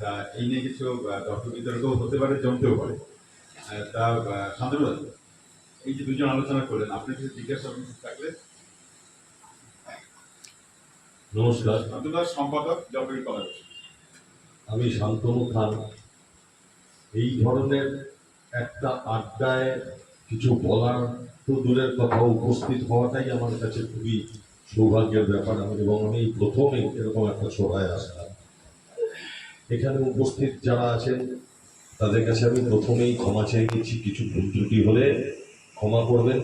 তা এই নিয়ে কিছু তর্ক বিতর্কও হতে পারে, জমতেও পারে। তা শান্তনু, এই যে দুজন আলোচনা করলেন, আপনি কিছু জিজ্ঞাসা থাকলে। নমস্কার, শান্তনু সম্পাদক, জলপাইগুড়ি কলা। আমি শান্তনু খান। এই ধরনের একটা আড্ডায় কিছু বলার তো দূরের কথা, উপস্থিত হওয়াটাই আমার কাছে খুবই সৌভাগ্যের ব্যাপার। এবং আমি প্রথমে এরকম একটা সভায় আসলাম। এখানে উপস্থিত যারা আছেন তাদের কাছে আমি প্রথমেই ক্ষমা চেয়ে নিচ্ছি, কিছু ভুল ত্রুটি হলে ক্ষমা করবেন।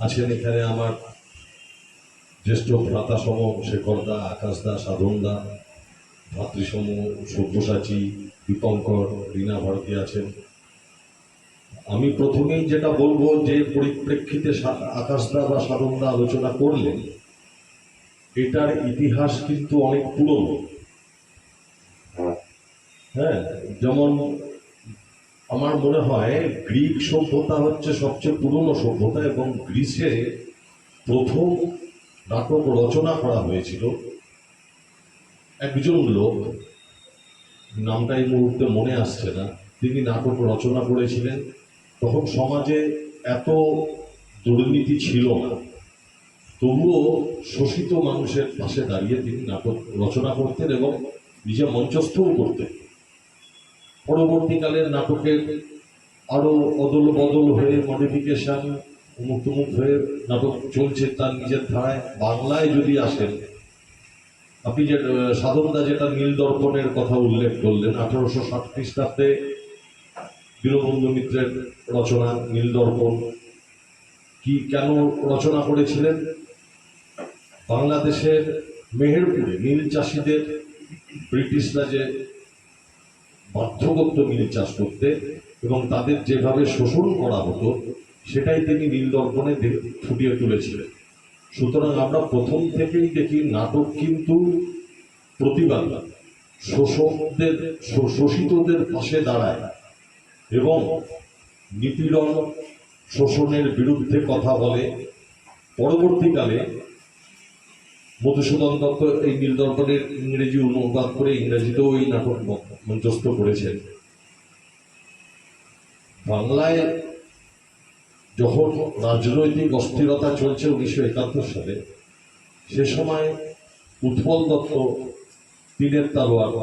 আছেন এখানে আমার জ্যেষ্ঠ ভ্রাতাসম শেখরদা, আকাশদা, সাধনদা, ভাতৃসম সব্যসাচী, দীপঙ্কর, রীনা ভারতী আছেন। আমি প্রথমেই যেটা বলবো, যে পরিপ্রেক্ষিতে আকাশদা বা সাধনদা আলোচনা করলেন, এটার ইতিহাস কিন্তু অনেক পুরনো। হ্যাঁ, যেমন আমার মনে হয় গ্রিক সভ্যতা হচ্ছে সবচেয়ে পুরনো সভ্যতা, এবং গ্রিসে প্রথম নাটক রচনা করা হয়েছিল একজন লোক, নামটা এই মুহূর্তে মনে আসছে না। তিনি নাটক রচনা করেছিলেন। তখন সমাজে এত দুর্নীতি ছিল না, তবুও শোষিত মানুষের পাশে দাঁড়িয়ে তিনি নাটক রচনা করতেন এবং নিজে মঞ্চস্থও করতেন। পরবর্তীকালে নাটকের আরো অদল বদল হয়ে মডিফিকেশন, মুখ হয়ে নাটক চলছে তার নিজের ধারায়। বাংলায় যদি আসেন, আপনি যে সাধনদা যেটা নীল দর্পণের কথা উল্লেখ করলেন, 1860 খ্রিস্টাব্দে দীনবন্ধু মিত্রের রচনা নীল দর্পণ। কি কেন রচনা করেছিলেন? বাংলাদেশের মেহেরপুরে নীল চাষিদের ব্রিটিশরা যে বাধ্য করত নীল চাষ করতে, এবং তাদের যেভাবে শোষণ করা হতো, সেটাই তিনি নীল দর্পণে ফুটিয়ে তুলেছিলেন। সুতরাং আমরা প্রথম থেকেই দেখি নাটক কিন্তু প্রতিবাদ, শোষকদের, শোষিতদের পাশে দাঁড়ায় এবং নিপীড়ন, শোষণের বিরুদ্ধে কথা বলে। পরবর্তীকালে মধুসূদন দত্ত এই নীল দর্পণের ইংরেজি অনুবাদ করে ইংরেজিতেও এই নাটক মঞ্চস্থ করেছেন। বাংলায় যখন রাজনৈতিক অস্থিরতা চলছে 1971 সালে, সে সময় উৎপল দত্ত তিনের তালোয়ার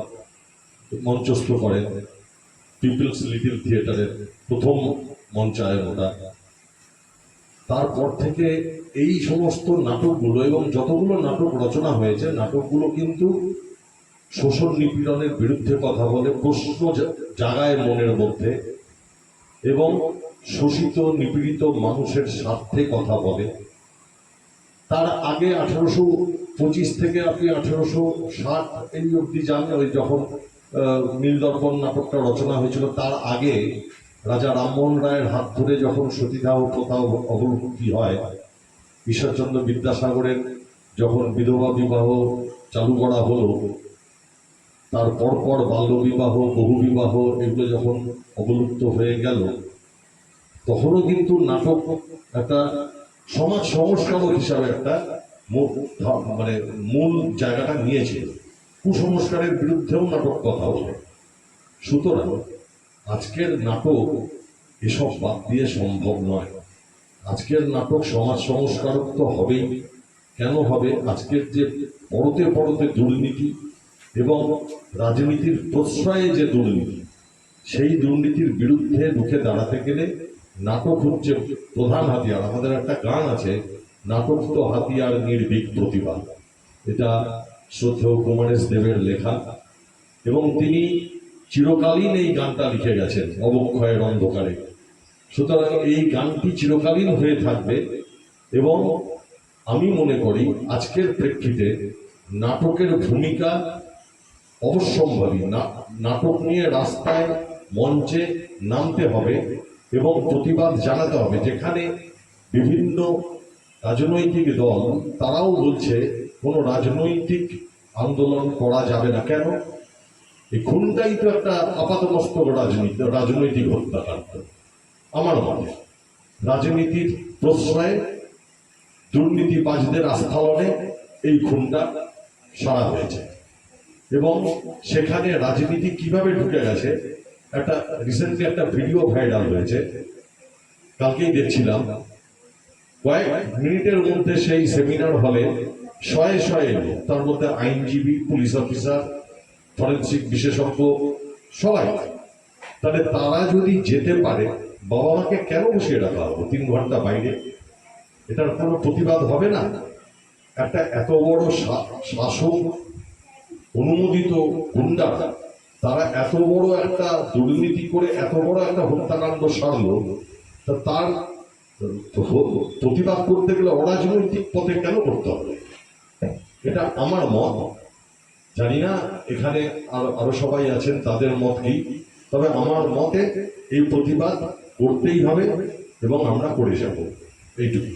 মঞ্চস্থ করেন, পিপলস লিটল থিয়েটারের প্রথম মঞ্চায়ন ওটা। তারপর থেকে এই সমস্ত নাটকগুলো এবং যতগুলো নাটক রচনা হয়েছে, নাটকগুলো কিন্তু শোষণ নিপীড়নের বিরুদ্ধে কথা বলে, প্রশ্ন জাগায় মনের মধ্যে, এবং শোষিত নিপীড়িত মানুষের স্বার্থে কথা বলে। তার আগে 1825 থেকে আপনি 1860 এই অব্দি যান, ওই যখন নীল দর্পণ নাটকটা রচনা হয়েছিল, তার আগে রাজা রামমোহন রায়ের হাত ধরে যখন সতীদাহ প্রথা অবলুপ্তি হয়, ঈশ্বরচন্দ্র বিদ্যাসাগরের যখন বিধবা বিবাহ চালু করা হলো, তার পরপর বাল্য বিবাহ, বহু বিবাহ, এগুলো যখন অবলুপ্ত হয়ে গেল, তখনও কিন্তু নাটক একটা সমাজ সংস্কারক হিসাবে একটা মানে মূল জায়গাটা নিয়েছিল। কুসংস্কারের বিরুদ্ধেও নাটক কথা বলে। সুতরাং আজকের নাটক এসব বাদ দিয়ে সম্ভব নয়। আজকের নাটক সমাজ সংস্কারক তো হবেই। কেন হবে? আজকের যে পরতে পরতে দুর্নীতি এবং রাজনীতির প্রশ্রয়ে যে দুর্নীতি, সেই দুর্নীতির বিরুদ্ধে রুখে দাঁড়াতে গেলে নাটক হচ্ছে প্রধান হাতিয়ার। আমাদের একটা গান আছে, নাটক তো হাতিয়ার নির্ভীক প্রতিভা। এটা শ্রদ্ধেয় কুমারেশ দেবের লেখা, এবং তিনি চিরকালীন এই গানটা লিখে গেছেন অবক্ষয়ের অন্ধকারে। সুতরাং এই গানটি চিরকালীন হয়ে থাকবে। এবং আমি মনে করি আজকের প্রেক্ষিতে নাটকের ভূমিকা অবশ্যম্ভাবী। নাটক নিয়ে রাস্তায়, মঞ্চে নামতে হবে এবং প্রতিবাদ জানাতে হবে। যেখানে বিভিন্ন রাজনৈতিক দল তারাও বলছে কোনো রাজনৈতিক আন্দোলন করা যাবে না। কেন? এই খুনটাই তো একটা আপাতমস্তক রাজনৈতিক হত্যাকাণ্ড। আমার মতে রাজনীতির প্রশ্রয়ে, দুর্নীতিবাজদের আস্থালনে এই খুনটা সারা হয়েছে। এবং সেখানে রাজনীতি কিভাবে ঢুকে গেছে একটা রিসেন্টলি একটা ভিডিও ভাইরাল হয়েছে, কালকেই দেখছিলাম। কয়েক মিনিটের মধ্যে সেই সেমিনার হলে শয়ে শয়ে লোক, তার মধ্যে আইনজীবী, পুলিশ অফিসার, ফরেন্সিক বিশেষজ্ঞ, সবাই। তাহলে তারা যদি যেতে পারে, বাবা মাকে কেন বসিয়ে রাখা হবে 3 ঘন্টা বাইরে? এটার কোনো প্রতিবাদ হবে না? একটা এত বড় শাসক অনুমোদিত গুন্ডা, তারা এত বড় একটা দুর্নীতি করে এত বড় একটা হত্যাকাণ্ড সারলো, তার প্রতিবাদ করতে গেলে অরাজনৈতিক পথে কেন করতে হবে? এটা আমার মত। জানি না এখানে আরো সবাই আছেন তাদের মত কি, তবে আমার মতে এই প্রতিবাদ করতেই হবে এবং আমরা করে যাব, এইটুকু।